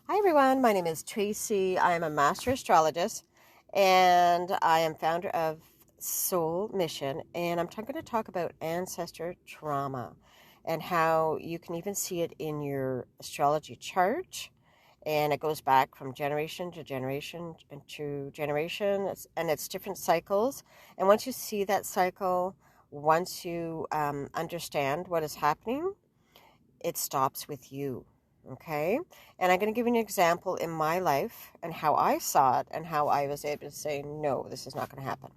Hi everyone, my name is Tracy. I am a master astrologist and I am founder of Soul Mission, and I'm going to talk about ancestor trauma and how you can even see it in your astrology chart, and it goes back from generation to generation to generation, and it's different cycles. And once you see that cycle, once you understand what is happening, it stops with you. Okay. And I'm going to give you an example in my life and how I saw it and how I was able to say, no, this is not going to happen.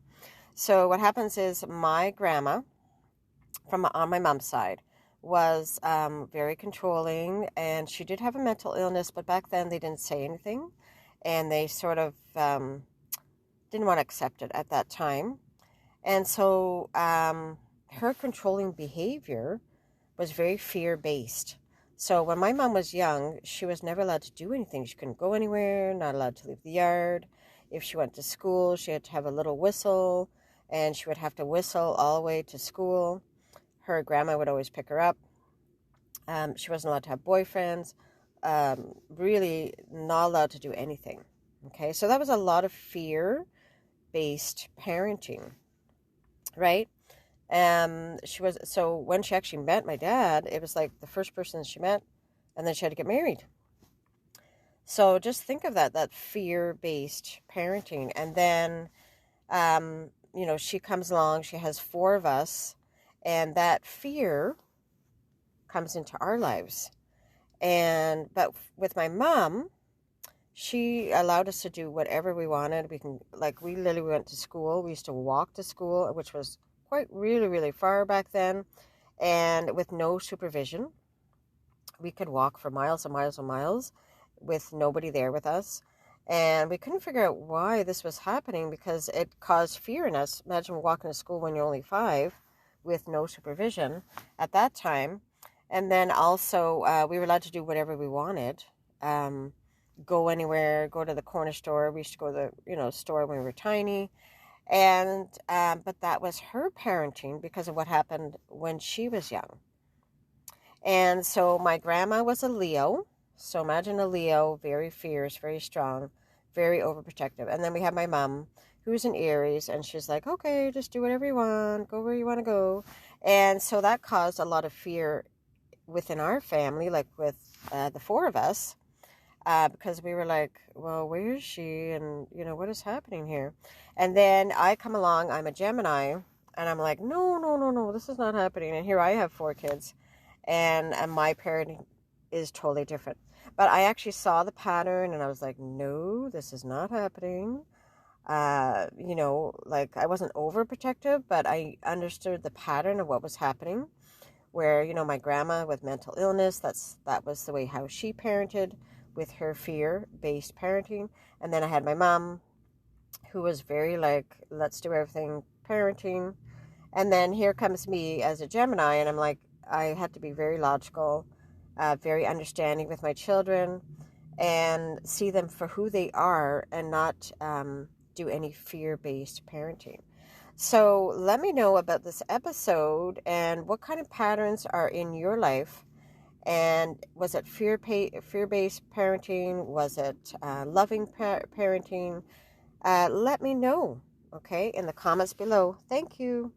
So what happens is my grandma on my mom's side was very controlling, and she did have a mental illness, but back then they didn't say anything, and they sort of didn't want to accept it at that time. And so her controlling behavior was very fear-based. So when my mom was young, she was never allowed to do anything. She couldn't go anywhere, not allowed to leave the yard. If she went to school, she had to have a little whistle, and she would have to whistle all the way to school. Her grandma would always pick her up. She wasn't allowed to have boyfriends, really not allowed to do anything. Okay, so that was a lot of fear-based parenting, right? She was, so when she actually met my dad, it was like the first person she met, and then she had to get married. So just think of that fear-based parenting. And then, she comes along, she has 4 of us, and that fear comes into our lives. But with my mom, she allowed us to do whatever we wanted. We literally went to school. We used to walk to school, which was quite really, really far back then, and with no supervision. We could walk for miles and miles and miles with nobody there with us. And we couldn't figure out why this was happening, because it caused fear in us. Imagine walking to school when you're only 5 with no supervision at that time. And then also we were allowed to do whatever we wanted. Go anywhere, go to the corner store. We used to go to the store when we were tiny. And but that was her parenting because of what happened when she was young. And so my grandma was a Leo. So imagine a Leo, very fierce, very strong, very overprotective. And then we have my mom, who's an Aries, and she's like, okay, just do whatever you want, go where you want to go. And so that caused a lot of fear within our family, like with the 4 of us. Because we were like, well, where is she? And, what is happening here? And then I come along, I'm a Gemini, and I'm like, no, this is not happening. And here I have 4 kids, and my parenting is totally different. But I actually saw the pattern, and I was like, no, this is not happening. I wasn't overprotective, but I understood the pattern of what was happening, where, my grandma with mental illness, that was the way how she parented, with her fear-based parenting. And then I had my mom, who was very like, let's do everything parenting. And then here comes me as a Gemini, and I'm like, I had to be very logical, very understanding with my children, and see them for who they are, and not do any fear-based parenting. So let me know about this episode and what kind of patterns are in your life. And was it fear-based parenting? Was it loving parenting? Let me know, okay, in the comments below. Thank you.